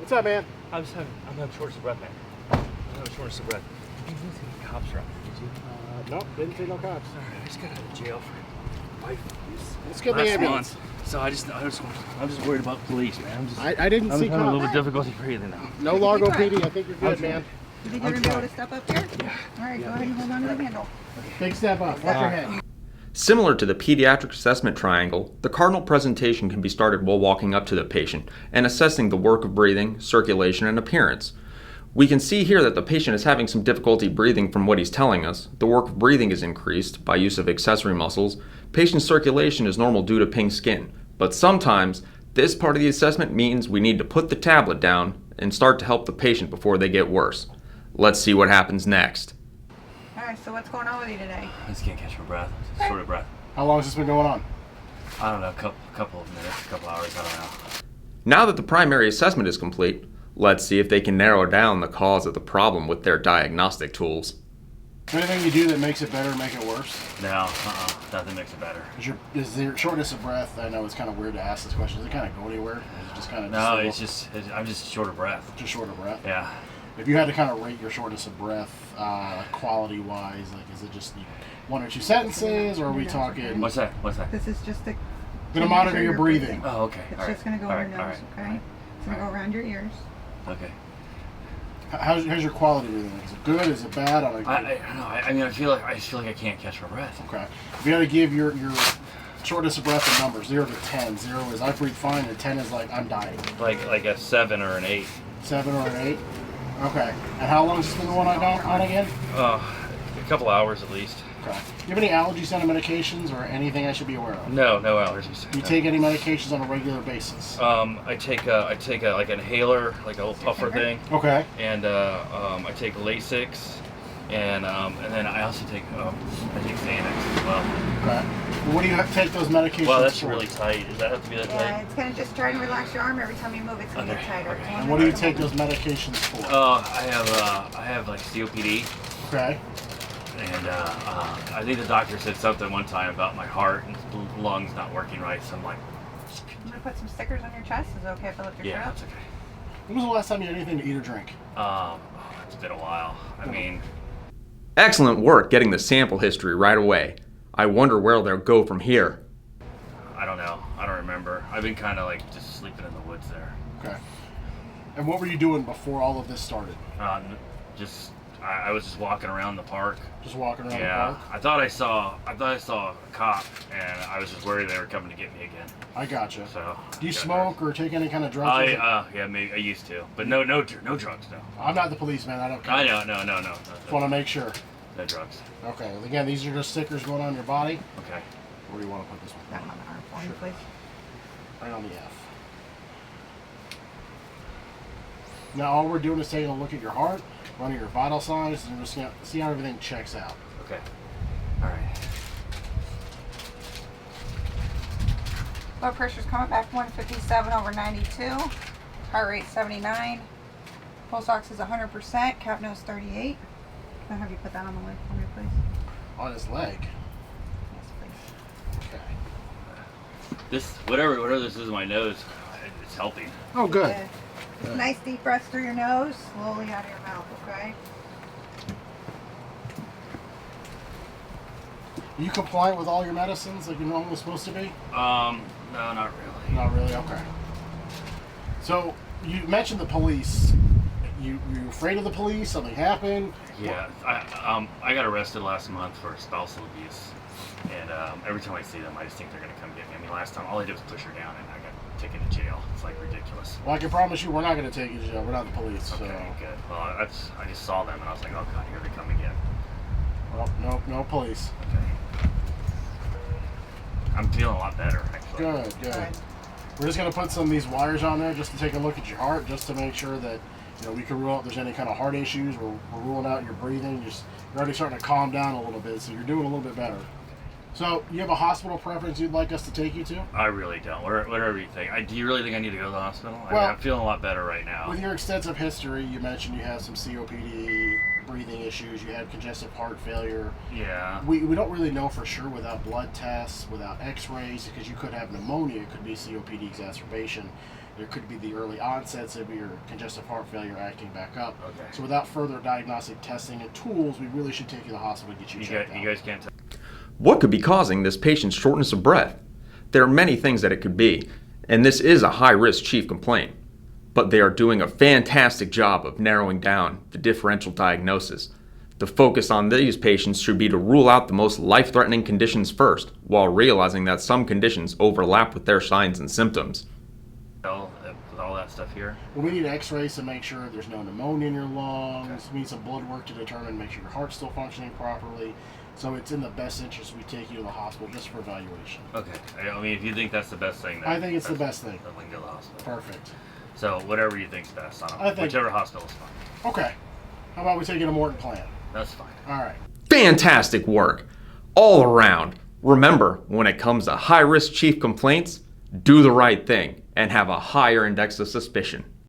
What's up, man? I'm having shortness of breath, man. I'm having shortness of breath. You didn't see any cops around, did you? Nope, didn't see no cops. Alright, I just got out of jail for wife abuse. Let's get the ambulance. So I'm just worried about police, man. I didn't see I'm having a little cops. bit difficulty breathing now. No Largo PD. I think you're good, man. You think you're going to be able to step up here? Yeah. All right, go ahead and hold on to the handle. Big step up. Watch your head. Similar to the pediatric assessment triangle, the cardinal presentation can be started while walking up to the patient and assessing the work of breathing, circulation, and appearance. We can see here that the patient is having some difficulty breathing from what he's telling us. The work of breathing is increased by use of accessory muscles. Patient's circulation is normal due to pink skin. But sometimes, this part of the assessment means we need to put the tablet down and start to help the patient before they get worse. Let's see what happens next. All right, so what's going on with you today? I just can't catch my breath. Short of breath. How long has this been going on? I don't know, couple of minutes, a couple hours, I don't know. Now that the primary assessment is complete, let's see if they can narrow down the cause of the problem with their diagnostic tools. Anything you do that makes it better, make it worse? No, nothing makes it better. Is there shortness of breath? I know it's kind of weird to ask this question. Does it kind of go anywhere? Or is it just kind of No, I'm just short of breath. just short of breath? Yeah. If you had to kind of rate your shortness of breath, quality-wise, like is it just one or two sentences, or are we talking? What's that? This is just I'm gonna monitor your breathing. Oh, okay. It's All just right. going to go All over your right. nose, All right. okay? It's going to go around your ears. Okay. How's your quality breathing? Is it good? Is it bad? I don't know. I don't know. I mean, I feel like I can't catch my breath. Okay. If you had to give your shortness of breath a number, 0 to 10. 0 is I breathe fine, and 10 is like I'm dying. Like a 7 or an 8. 7 or an 8. Okay. And how long has this been going on again? A couple hours at least. Okay. Do you have any allergies on the medications or anything I should be aware of? No allergies. Do you take any medications on a regular basis? I take like an inhaler, like a little puffer thing, Okay. and I take Lasix, and then I also take Xanax as well. Okay. Well, what do you take those medications Well, that's for? really tight. Does that have to be that Yeah, tight? it's going to just try and relax your arm. Every time you move, it's going to get Okay, tighter. okay. And what do you take those medications for? I have like COPD, Okay. and I think the doctor said something one time about my heart and lungs not working right. So I'm like, I'm going to put some stickers on your chest. Is it okay if I lift your yeah, shirt up? that's okay. When was the last time you had anything to eat or drink? It's been a while. I mean, Excellent work getting the sample history right away. I wonder where they'll go from here. I don't know. I don't remember. I've been kind of like just sleeping in the woods there. Okay. And what were you doing before all of this started? I was just walking around the park. Just walking around Yeah, the park? I thought I saw a cop, and I was just worried they were coming to get me again. I gotcha. So. Do you got smoke or take any kind of drugs? Yeah, maybe I used to, but no drugs, no. I'm not the policeman. I don't care. I know, no. Just want to make sure. No drugs. Okay. Again, these are just stickers going on your body. Okay. Where do you want to put this one? That on the arm for me, please. Right on the F. Now all we're doing is taking a look at your heart, running your vital signs, and just see how everything checks out. Okay. All right. Blood pressure's coming back 157 over 92. Heart rate 79. Pulse ox is 100%. Cap nose 38. Can I have you put that on the leg for me, please? On his leg. Yes, please. Okay. This whatever this is in my nose, it's helping. Oh, good. Good. Nice deep breaths through your nose, slowly out of your mouth, okay? Are you compliant with all your medicines like you're normally supposed to be? No, not really. Not really. Okay. So you mentioned the police. You were afraid of the police? Something happened? Yeah, I got arrested last month for spousal abuse, and every time I see them, I just think they're gonna come get me. I mean, last time all I did was push her down, and I got taken to jail. It's like ridiculous. Well, I can promise you, we're not going to take you to jail. We're not the police. Okay, so. good. Well, I just saw them, and I was like, oh god, here they come again. Well, no police. Okay. I'm feeling a lot better, actually. Good. We're just going to put some of these wires on there just to take a look at your heart, just to make sure that we can rule out if there's any kind of heart issues. We're ruling out your breathing. You're already starting to calm down a little bit, so you're doing a little bit better. So, you have a hospital preference you'd like us to take you to? I really don't. Whatever you think. Do you really think I need to go to the hospital? Well, I'm feeling a lot better right now. With your extensive history, you mentioned you have some COPD, breathing issues, you have congestive heart failure. Yeah. We don't really know for sure without blood tests, without x-rays, because you could have pneumonia, it could be COPD exacerbation, there could be the early onsets of your congestive heart failure acting back up. Okay. So without further diagnostic testing and tools, we really should take you to the hospital and get you checked out. You guys can't tell. What could be causing this patient's shortness of breath? There are many things that it could be, and this is a high-risk chief complaint. But they are doing a fantastic job of narrowing down the differential diagnosis. The focus on these patients should be to rule out the most life-threatening conditions first, while realizing that some conditions overlap with their signs and symptoms. With all that stuff here. Well, we need x-rays to make sure there's no pneumonia in your lungs. We need some blood work to determine, make sure your heart's still functioning properly. So it's in the best interest we take you to the hospital just for evaluation. Okay. I mean, if you think that's the best thing, then I think it's the best thing. Then we can go to the hospital. Perfect. So whatever you think's best. Whichever hospital is fine. Okay. How about we take you to Morton Plan? That's fine. All right. Fantastic work! All around. Remember, when it comes to high-risk chief complaints, do the right thing and have a higher index of suspicion.